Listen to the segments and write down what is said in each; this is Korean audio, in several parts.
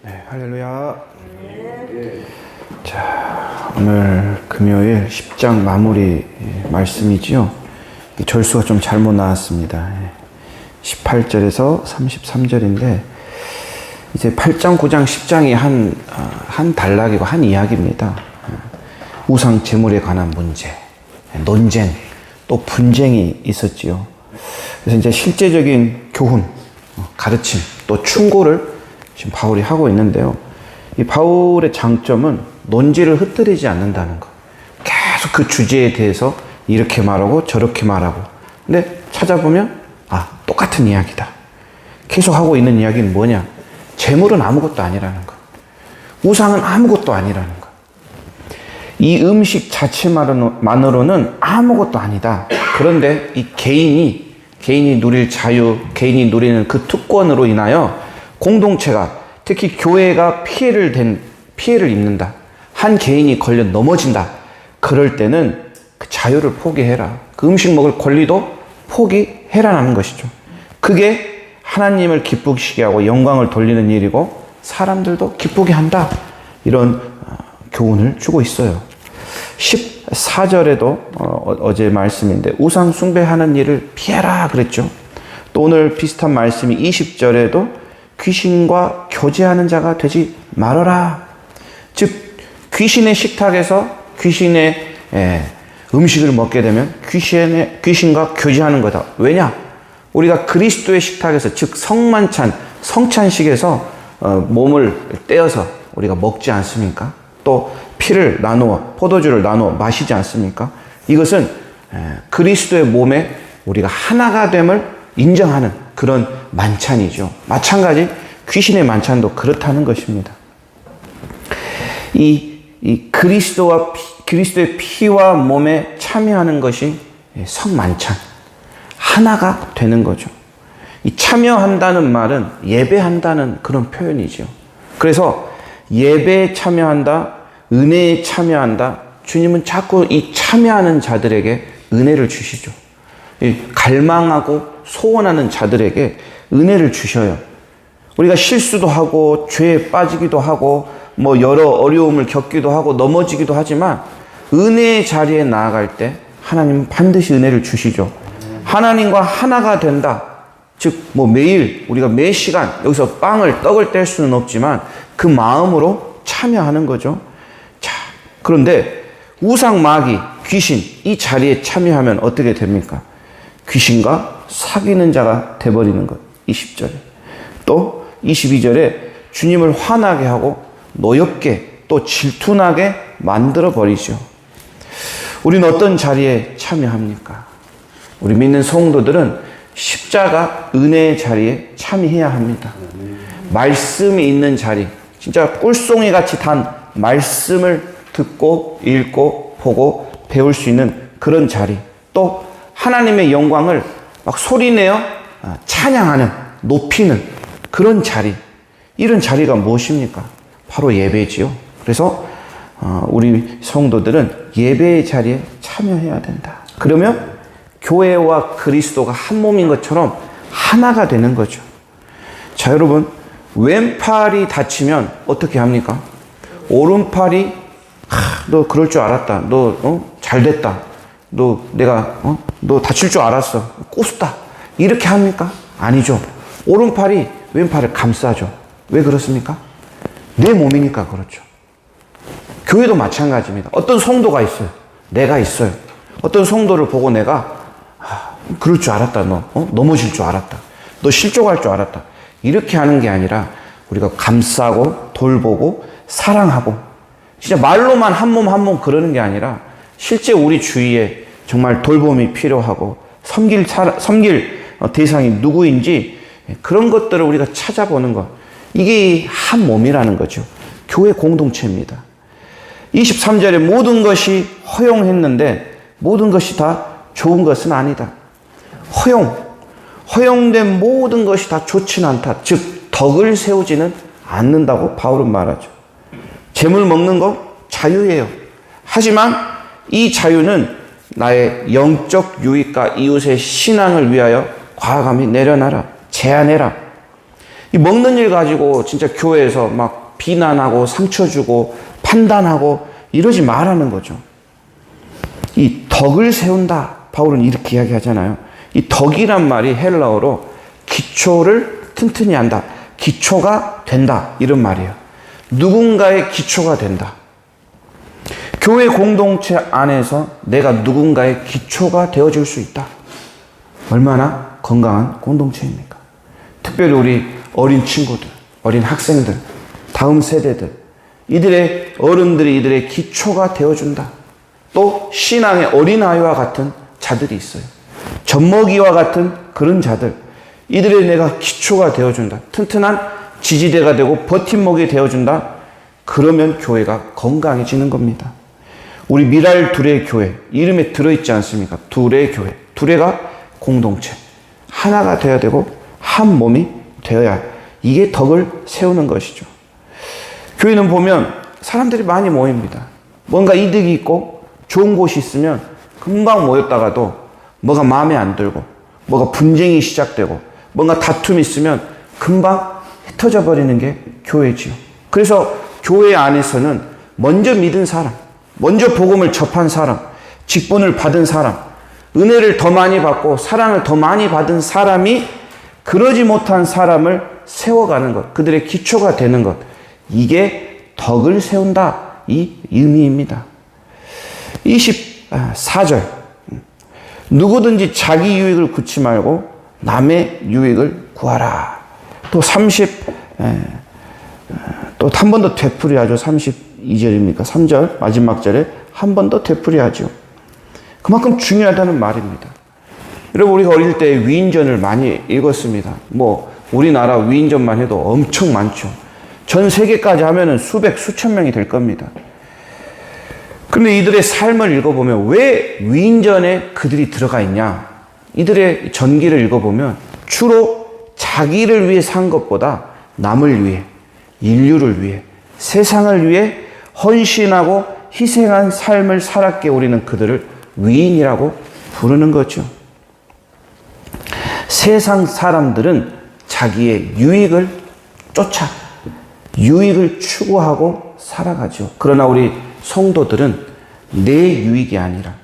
네, 할렐루야. 자, 오늘 금요일 10장 마무리 말씀이지요. 절수가 좀 잘못 나왔습니다. 18절에서 33절인데, 이제 8장, 9장, 10장이 한 단락이고 한 이야기입니다. 우상 제물에 관한 문제, 논쟁, 또 분쟁이 있었지요. 그래서 이제 실제적인 교훈, 가르침, 또 충고를 지금 바울이 하고 있는데요. 이 바울의 장점은 논지를 흩뜨리지 않는다는 것. 계속 그 주제에 대해서 이렇게 말하고 저렇게 말하고. 근데 찾아보면 똑같은 이야기다. 계속 하고 있는 이야기는 뭐냐? 재물은 아무것도 아니라는 것. 우상은 아무것도 아니라는 것. 이 음식 자체만으로는 아무것도 아니다. 그런데 이 개인이 누릴 자유, 개인이 누리는 그 특권으로 인하여 공동체가, 특히 교회가 피해를 입는다. 한 개인이 걸려 넘어진다. 그럴 때는 그 자유를 포기해라. 그 음식 먹을 권리도 포기해라라는 것이죠. 그게 하나님을 기쁘시게 하고 영광을 돌리는 일이고 사람들도 기쁘게 한다. 이런 교훈을 주고 있어요. 14절에도 어제 말씀인데 우상 숭배하는 일을 피해라 그랬죠. 또 오늘 비슷한 말씀이 20절에도 귀신과 교제하는 자가 되지 말아라. 즉 귀신의 식탁에서 귀신의 음식을 먹게 되면 귀신과 교제하는 거다. 왜냐? 우리가 그리스도의 식탁에서, 즉 성만찬, 성찬식에서 몸을 떼어서 우리가 먹지 않습니까? 또 피를 나누어, 포도주를 나누어 마시지 않습니까? 이것은 그리스도의 몸에 우리가 하나가 됨을 인정하는 그런 만찬이죠. 마찬가지 귀신의 만찬도 그렇다는 것입니다. 이 그리스도의 피와 몸에 참여하는 것이 성만찬, 하나가 되는 거죠. 이 참여한다는 말은 예배한다는 그런 표현이죠. 그래서 예배에 참여한다, 은혜에 참여한다. 주님은 자꾸 이 참여하는 자들에게 은혜를 주시죠. 갈망하고 소원하는 자들에게 은혜를 주셔요. 우리가 실수도 하고 죄에 빠지기도 하고 여러 어려움을 겪기도 하고 넘어지기도 하지만 은혜의 자리에 나아갈 때 하나님은 반드시 은혜를 주시죠. 하나님과 하나가 된다. 즉 매일 우리가 매 시간 여기서 떡을 뗄 수는 없지만 그 마음으로 참여하는 거죠. 자, 그런데 우상, 마귀, 귀신 이 자리에 참여하면 어떻게 됩니까? 귀신과 사귀는 자가 돼버리는 것. 20절에. 또 22절에 주님을 화나게 하고 노엽게 또 질투나게 만들어 버리죠. 우리는 어떤 자리에 참여합니까? 우리 믿는 성도들은 십자가 은혜의 자리에 참여해야 합니다. 말씀이 있는 자리, 진짜 꿀송이 같이 단 말씀을 듣고 읽고 보고 배울 수 있는 그런 자리, 또 하나님의 영광을 막 소리내어 찬양하는, 높이는 그런 자리. 이런 자리가 무엇입니까? 바로 예배지요. 그래서 우리 성도들은 예배의 자리에 참여해야 된다. 그러면 교회와 그리스도가 한 몸인 것처럼 하나가 되는 거죠. 자, 여러분, 왼팔이 다치면 어떻게 합니까? 오른팔이 너 그럴 줄 알았다. 너 잘됐다. 너 다칠 줄 알았어. 꼬숩다. 이렇게 합니까? 아니죠. 오른팔이 왼팔을 감싸죠. 왜 그렇습니까? 내 몸이니까 그렇죠. 교회도 마찬가지입니다. 어떤 성도가 있어요. 내가 있어요. 어떤 성도를 보고 내가 그럴 줄 알았다. 너 넘어질 줄 알았다. 너 실족할 줄 알았다. 이렇게 하는 게 아니라 우리가 감싸고 돌보고 사랑하고, 진짜 말로만 한 몸 그러는 게 아니라 실제 우리 주위에 정말 돌봄이 필요하고 섬길 대상이 누구인지 그런 것들을 우리가 찾아보는 것. 이게 한 몸이라는 거죠. 교회 공동체입니다. 23절에 모든 것이 허용했는데 모든 것이 다 좋은 것은 아니다. 허용된 모든 것이 다 좋지는 않다. 즉 덕을 세우지는 않는다고 바울은 말하죠. 재물 먹는 거 자유예요. 하지만 이 자유는 나의 영적 유익과 이웃의 신앙을 위하여 과감히 내려놔라. 제한해라. 이 먹는 일 가지고 진짜 교회에서 막 비난하고 상처 주고 판단하고 이러지 말라는 거죠. 이 덕을 세운다. 바울은 이렇게 이야기하잖아요. 이 덕이란 말이 헬라어로 기초를 튼튼히 한다. 기초가 된다. 이런 말이에요. 누군가의 기초가 된다. 교회 공동체 안에서 내가 누군가의 기초가 되어줄 수 있다. 얼마나 건강한 공동체입니까? 특별히 우리 어린 친구들, 어린 학생들, 다음 세대들, 이들의 어른들이 이들의 기초가 되어준다. 또 신앙의 어린아이와 같은 자들이 있어요. 젖먹이와 같은 그런 자들, 이들의 내가 기초가 되어준다. 튼튼한 지지대가 되고 버팀목이 되어준다. 그러면 교회가 건강해지는 겁니다. 우리 미랄 둘의 교회, 이름에 들어있지 않습니까? 둘의 교회, 둘의가 공동체, 하나가 되어야 되고 한 몸이 되어야, 이게 덕을 세우는 것이죠. 교회는 보면 사람들이 많이 모입니다. 뭔가 이득이 있고 좋은 곳이 있으면 금방 모였다가도 뭐가 마음에 안 들고 뭐가 분쟁이 시작되고 뭔가 다툼이 있으면 금방 흩어져 버리는 게 교회지요. 그래서 교회 안에서는 먼저 믿은 사람, 먼저 복음을 접한 사람, 직분을 받은 사람, 은혜를 더 많이 받고 사랑을 더 많이 받은 사람이 그러지 못한 사람을 세워가는 것, 그들의 기초가 되는 것, 이게 덕을 세운다, 이 의미입니다. 24절, 누구든지 자기 유익을 구치 말고 남의 유익을 구하라. 또 또 한 번 더 되풀이하죠. 32절입니까? 3절 마지막 절에 한 번 더 되풀이하죠. 그만큼 중요하다는 말입니다. 여러분, 우리가 어릴 때 위인전을 많이 읽었습니다. 뭐 우리나라 위인전만 해도 엄청 많죠. 전 세계까지 하면은 수백 수천 명이 될 겁니다. 그런데 이들의 삶을 읽어보면 왜 위인전에 그들이 들어가 있냐? 이들의 전기를 읽어보면 주로 자기를 위해 산 것보다 남을 위해, 인류를 위해, 세상을 위해 헌신하고 희생한 삶을 살았기에 우리는 그들을 위인이라고 부르는 거죠. 세상 사람들은 자기의 유익을 쫓아, 유익을 추구하고 살아가죠. 그러나 우리 성도들은 내 유익이 아니라,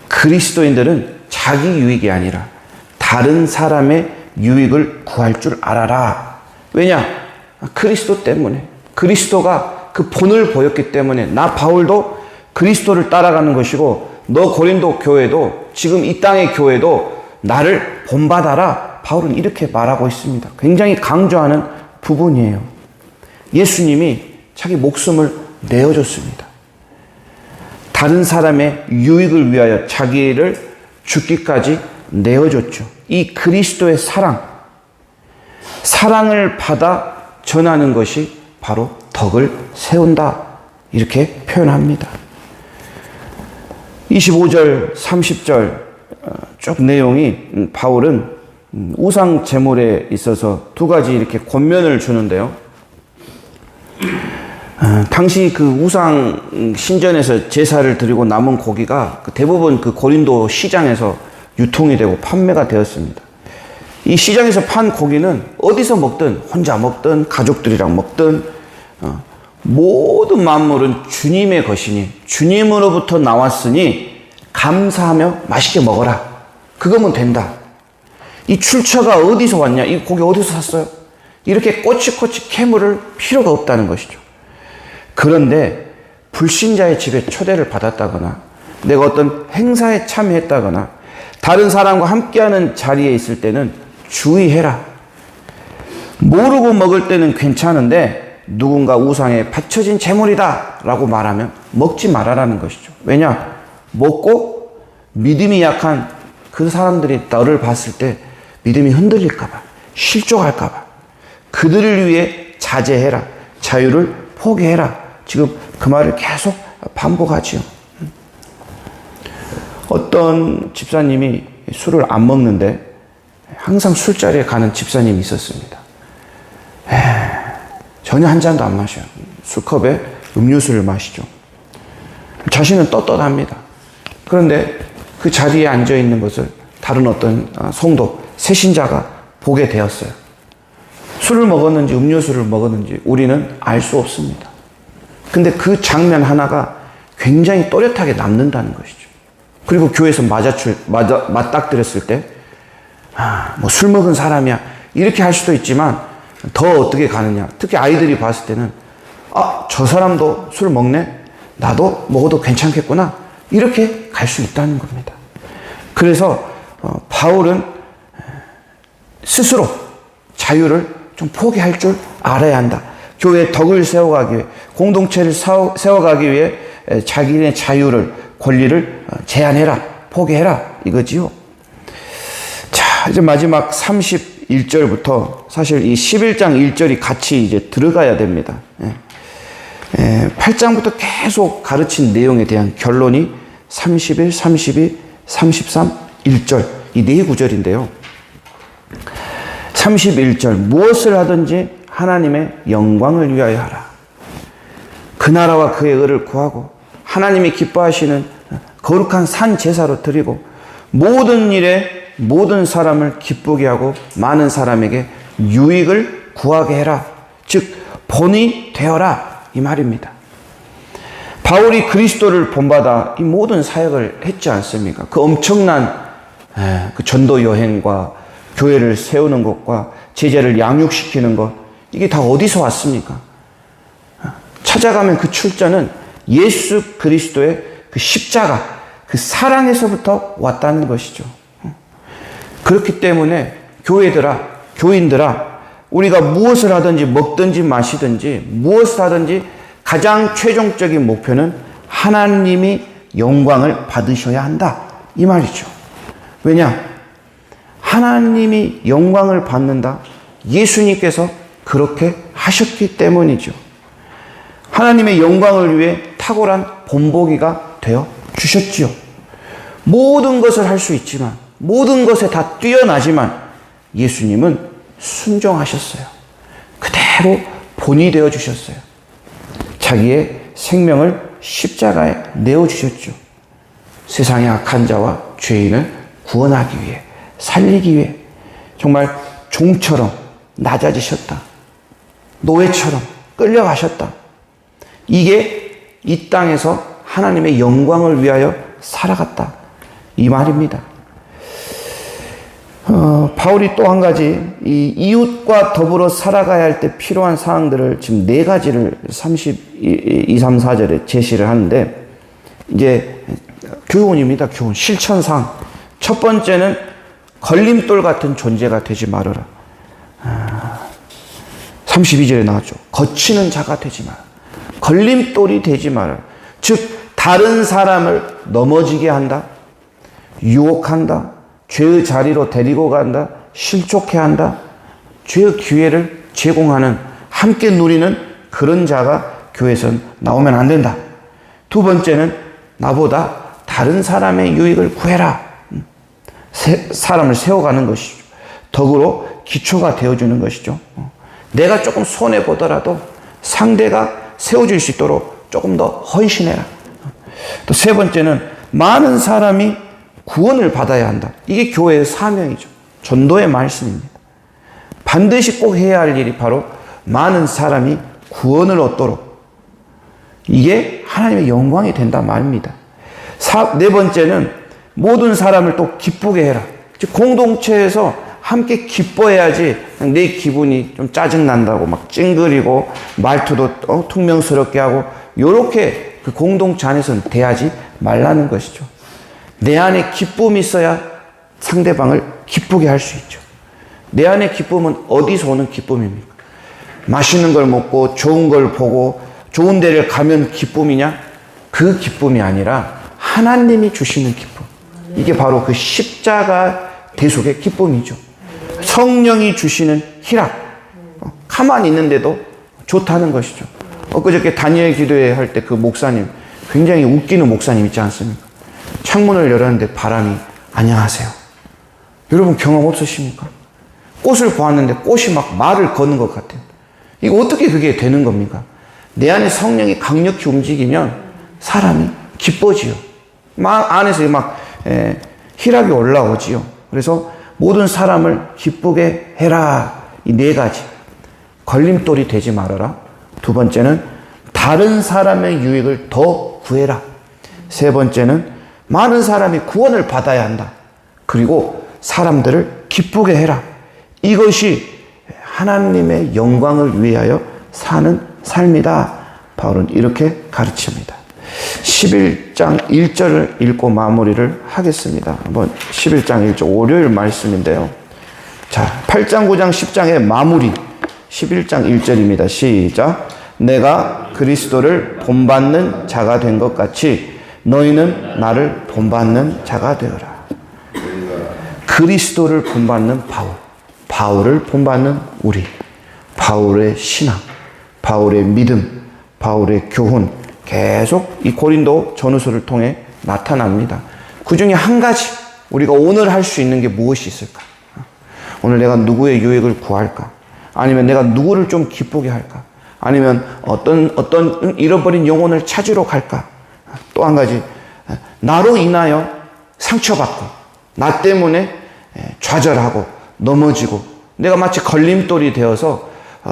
그리스도인들은 자기 유익이 아니라 다른 사람의 유익을 구할 줄 알아라. 왜냐? 그리스도 때문에, 그리스도가 그 본을 보였기 때문에 나 바울도 그리스도를 따라가는 것이고 너 고린도 교회도 지금 이 땅의 교회도 나를 본받아라. 바울은 이렇게 말하고 있습니다. 굉장히 강조하는 부분이에요. 예수님이 자기 목숨을 내어줬습니다. 다른 사람의 유익을 위하여 자기를 죽기까지 내어줬죠. 이 그리스도의 사랑을 받아 전하는 것이 바로 덕을 세운다. 이렇게 표현합니다. 25절, 30절 쭉 내용이 바울은 우상 제물에 있어서 두 가지 이렇게 권면을 주는데요. 당시 그 우상 신전에서 제사를 드리고 남은 고기가 대부분 그 고린도 시장에서 유통이 되고 판매가 되었습니다. 이 시장에서 판 고기는 어디서 먹든 혼자 먹든 가족들이랑 먹든 모든 만물은 주님의 것이니 주님으로부터 나왔으니 감사하며 맛있게 먹어라. 그거면 된다. 이 출처가 어디서 왔냐? 이 고기 어디서 샀어요? 이렇게 꼬치꼬치 캐물을 필요가 없다는 것이죠. 그런데 불신자의 집에 초대를 받았다거나 내가 어떤 행사에 참여했다거나 다른 사람과 함께하는 자리에 있을 때는 주의해라. 모르고 먹을 때는 괜찮은데 누군가 우상에 바쳐진 제물이다 라고 말하면 먹지 말아라는 것이죠. 왜냐? 먹고 믿음이 약한 그 사람들이 너를 봤을 때 믿음이 흔들릴까봐, 실족할까봐 그들을 위해 자제해라. 자유를 포기해라. 지금 그 말을 계속 반복하지요. 어떤 집사님이 술을 안 먹는데 항상 술자리에 가는 집사님이 있었습니다. 전혀 한 잔도 안 마셔요. 술컵에 음료수를 마시죠. 자신은 떳떳합니다. 그런데 그 자리에 앉아있는 것을 다른 어떤 성도, 새신자가 보게 되었어요. 술을 먹었는지 음료수를 먹었는지 우리는 알 수 없습니다. 근데 그 장면 하나가 굉장히 또렷하게 남는다는 것이죠. 그리고 교회에서 맞닥뜨렸을 때, 뭐 술 먹은 사람이야. 이렇게 할 수도 있지만, 더 어떻게 가느냐. 특히 아이들이 봤을 때는, 저 사람도 술 먹네? 나도 먹어도 괜찮겠구나. 이렇게 갈 수 있다는 겁니다. 그래서, 바울은 스스로 자유를 좀 포기할 줄 알아야 한다. 교회의 덕을 세워가기 위해, 공동체를 세워가기 위해 자기의 자유를, 권리를 제한해라, 포기해라, 이거지요. 자, 이제 마지막 31절부터 사실 이 11장 1절이 같이 이제 들어가야 됩니다. 8장부터 계속 가르친 내용에 대한 결론이 31, 32, 33, 1절, 이 네 구절인데요. 31절, 무엇을 하든지 하나님의 영광을 위하여 하라. 그 나라와 그의 의를 구하고 하나님이 기뻐하시는 거룩한 산 제사로 드리고 모든 일에 모든 사람을 기쁘게 하고 많은 사람에게 유익을 구하게 해라. 즉 본이 되어라, 이 말입니다. 바울이 그리스도를 본받아 이 모든 사역을 했지 않습니까? 그 엄청난 그 전도 여행과 교회를 세우는 것과 제자를 양육시키는 것, 이게 다 어디서 왔습니까? 찾아가면 그 출처는 예수 그리스도의 그 십자가, 그 사랑에서부터 왔다는 것이죠. 그렇기 때문에 교인들아, 우리가 무엇을 하든지 먹든지 마시든지 무엇을 하든지 가장 최종적인 목표는 하나님이 영광을 받으셔야 한다, 이 말이죠. 왜냐? 하나님이 영광을 받는다. 예수님께서 그렇게 하셨기 때문이죠. 하나님의 영광을 위해 탁월한 본보기가 되어 주셨지요. 모든 것을 할 수 있지만, 모든 것에 다 뛰어나지만 예수님은 순종하셨어요. 그대로 본이 되어 주셨어요. 자기의 생명을 십자가에 내어주셨죠. 세상의 악한 자와 죄인을 구원하기 위해, 살리기 위해 정말 종처럼 낮아지셨다. 노예처럼 끌려가셨다. 이게 이 땅에서 하나님의 영광을 위하여 살아갔다, 이 말입니다. 바울이 또 한 가지 이 이웃과 더불어 살아가야 할 때 필요한 사항들을 지금 네 가지를 32, 3, 4절에 제시를 하는데, 이제 교훈입니다. 교훈, 실천사항. 첫 번째는 걸림돌 같은 존재가 되지 말아라. 32절에 나왔죠. 거치는 자가 되지 마라. 걸림돌이 되지 마라. 즉 다른 사람을 넘어지게 한다, 유혹한다, 죄의 자리로 데리고 간다, 실족해 한다, 죄의 기회를 제공하는, 함께 누리는 그런 자가 교회에선 나오면 안 된다. 두 번째는 나보다 다른 사람의 유익을 구해라. 사람을 세워가는 것이죠. 덕으로 기초가 되어주는 것이죠. 내가 조금 손해보더라도 상대가 세워질 수 있도록 조금 더 헌신해라. 또 세 번째는 많은 사람이 구원을 받아야 한다. 이게 교회의 사명이죠. 전도의 말씀입니다. 반드시 꼭 해야 할 일이 바로 많은 사람이 구원을 얻도록, 이게 하나님의 영광이 된다 말입니다. 네 번째는 모든 사람을 또 기쁘게 해라. 즉 공동체에서 함께 기뻐해야지 내 기분이 좀 짜증난다고 막 찡그리고 말투도 퉁명스럽게 하고, 요렇게 그 공동체 안에서는 대하지 말라는 것이죠. 내 안에 기쁨이 있어야 상대방을 기쁘게 할 수 있죠. 내 안에 기쁨은 어디서 오는 기쁨입니까? 맛있는 걸 먹고 좋은 걸 보고 좋은 데를 가면 기쁨이냐? 그 기쁨이 아니라 하나님이 주시는 기쁨. 이게 바로 그 십자가 대속의 기쁨이죠. 성령이 주시는 희락. 가만히 있는데도 좋다는 것이죠. 엊그저께 다니엘 기도회 할 때 그 목사님, 굉장히 웃기는 목사님 있지 않습니까? 창문을 열었는데 바람이, 안녕하세요. 여러분 경험 없으십니까? 꽃을 보았는데 꽃이 막 말을 거는 것 같아요. 이거 어떻게 그게 되는 겁니까? 내 안에 성령이 강력히 움직이면 사람이 기뻐지요. 막 안에서 막 희락이 올라오지요. 그래서 모든 사람을 기쁘게 해라. 이 네 가지. 걸림돌이 되지 말아라. 두 번째는 다른 사람의 유익을 더 구해라. 세 번째는 많은 사람이 구원을 받아야 한다. 그리고 사람들을 기쁘게 해라. 이것이 하나님의 영광을 위하여 사는 삶이다. 바울은 이렇게 가르칩니다. 11장 1절을 읽고 마무리를 하겠습니다. 한번 11장 1절 월요일 말씀인데요. 자, 8장 9장 10장의 마무리 11장 1절입니다. 시작. 내가 그리스도를 본받는 자가 된 것 같이 너희는 나를 본받는 자가 되어라. 그리스도를 본받는 바울, 바울을 본받는 우리, 바울의 신앙, 바울의 믿음, 바울의 교훈 계속 이 고린도 전후서를 통해 나타납니다. 그 중에 한 가지 우리가 오늘 할 수 있는 게 무엇이 있을까? 오늘 내가 누구의 유익을 구할까? 아니면 내가 누구를 좀 기쁘게 할까? 아니면 어떤 잃어버린 영혼을 찾으러 갈까? 또 한 가지, 나로 인하여 상처받고 나 때문에 좌절하고 넘어지고 내가 마치 걸림돌이 되어서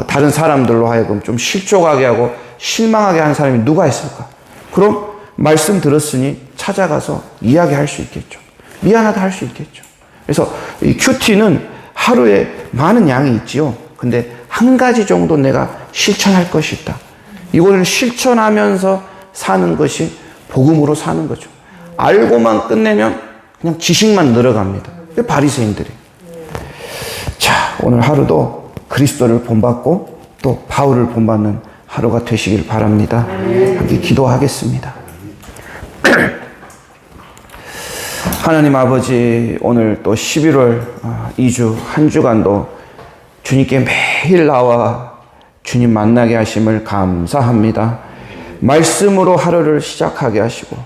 다른 사람들로 하여금 좀 실족하게 하고 실망하게 하는 사람이 누가 있을까? 그럼 말씀 들었으니 찾아가서 이야기할 수 있겠죠. 미안하다 할 수 있겠죠. 그래서 이 큐티는 하루에 많은 양이 있지요. 근데 한 가지 정도 내가 실천할 것이 있다. 이거를 실천하면서 사는 것이 복음으로 사는 거죠. 알고만 끝내면 그냥 지식만 늘어갑니다. 그 바리새인들이. 자, 오늘 하루도 그리스도를 본받고 또 바울을 본받는 하루가 되시길 바랍니다. 함께 기도하겠습니다. 하나님 아버지, 오늘 또 11월 2주 한 주간도 주님께 매일 나와 주님 만나게 하심을 감사합니다. 말씀으로 하루를 시작하게 하시고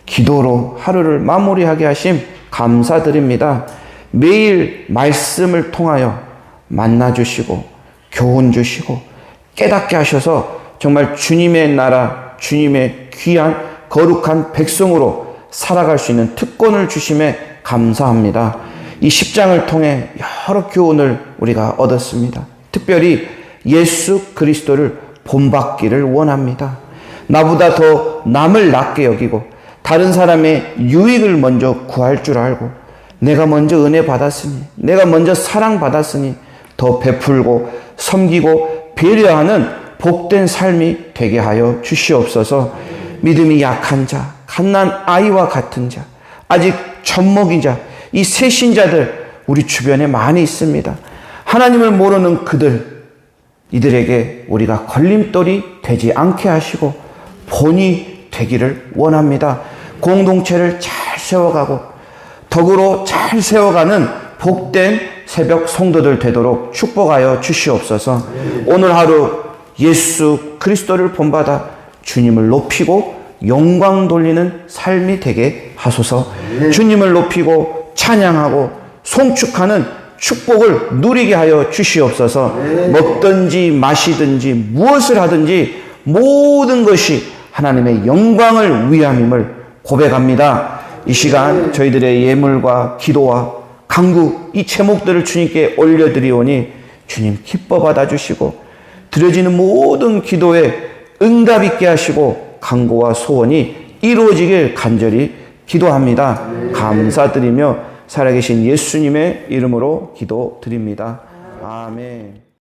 기도로 하루를 마무리하게 하심 감사드립니다. 매일 말씀을 통하여 만나주시고 교훈 주시고 깨닫게 하셔서 정말 주님의 나라, 주님의 귀한 거룩한 백성으로 살아갈 수 있는 특권을 주심에 감사합니다. 이 10장을 통해 여러 교훈을 우리가 얻었습니다. 특별히 예수 그리스도를 본받기를 원합니다. 나보다 더 남을 낮게 여기고 다른 사람의 유익을 먼저 구할 줄 알고 내가 먼저 은혜 받았으니, 내가 먼저 사랑 받았으니 더 베풀고 섬기고 배려하는 복된 삶이 되게 하여 주시옵소서. 믿음이 약한 자, 갓난 아이와 같은 자, 아직 젖먹인 자, 이 새신자들 우리 주변에 많이 있습니다. 하나님을 모르는 이들에게 우리가 걸림돌이 되지 않게 하시고 본이 되기를 원합니다. 공동체를 잘 세워가고 덕으로 잘 세워가는 복된 새벽 성도들 되도록 축복하여 주시옵소서. 오늘 하루 예수 그리스도를 본받아 주님을 높이고 영광 돌리는 삶이 되게 하소서. 주님을 높이고 찬양하고 송축하는 축복을 누리게 하여 주시옵소서. 먹든지 마시든지 무엇을 하든지 모든 것이 하나님의 영광을 위함임을 고백합니다. 이 시간 저희들의 예물과 기도와 간구 이 제목들을 주님께 올려드리오니 주님 기뻐 받아주시고 드려지는 모든 기도에 응답 있게 하시고 간구와 소원이 이루어지길 간절히 기도합니다. 감사드리며 살아계신 예수님의 이름으로 기도드립니다. 아멘.